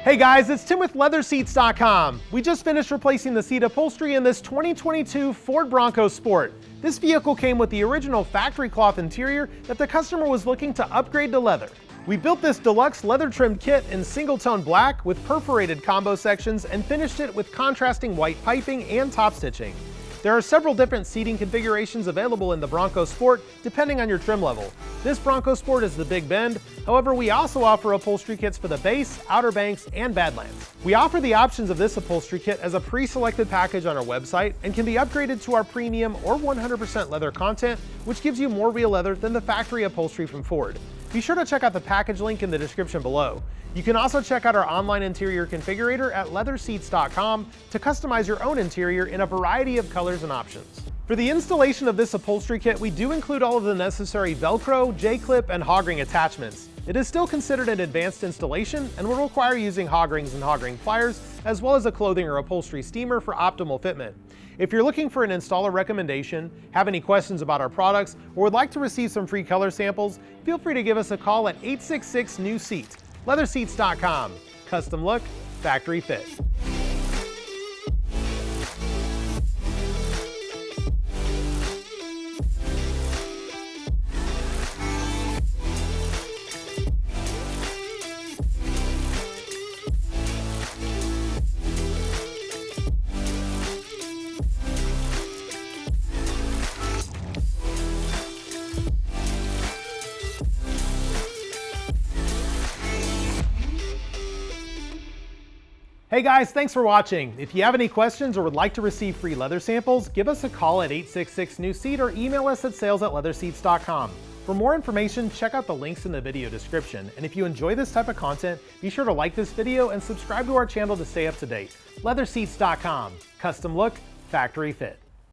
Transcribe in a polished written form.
Hey guys, it's Tim with LeatherSeats.com. We just finished replacing the seat upholstery in this 2022 Ford Bronco Sport. This vehicle came with the original factory cloth interior that the customer was looking to upgrade to leather. We built this deluxe leather trimmed kit in single tone black with perforated combo sections and finished it with contrasting white piping and top stitching. There are several different seating configurations available in the Bronco Sport depending on your trim level. This Bronco Sport is the Big Bend, however we also offer upholstery kits for the base, Outer Banks, and Badlands. We offer the options of this upholstery kit as a pre-selected package on our website and can be upgraded to our premium or 100% leather content, which gives you more real leather than the factory upholstery from Ford. Be sure to check out the package link in the description below. You can also check out our online interior configurator at LeatherSeats.com to customize your own interior in a variety of colors and options. For the installation of this upholstery kit, we do include all of the necessary Velcro, J-clip, and hog ring attachments. It is still considered an advanced installation and will require using hog rings and hog ring pliers, as well as a clothing or upholstery steamer for optimal fitment. If you're looking for an installer recommendation, have any questions about our products, or would like to receive some free color samples, feel free to give us a call at 866-NEW-SEAT. LeatherSeats.com. Custom look, factory fit. Hey guys, thanks for watching. If you have any questions or would like to receive free leather samples, give us a call at 866-NEW-SEAT or email us at sales@LeatherSeats.com. For more information, check out the links in the video description. And if you enjoy this type of content, be sure to like this video and subscribe to our channel to stay up to date. LeatherSeats.com. Custom look, factory fit.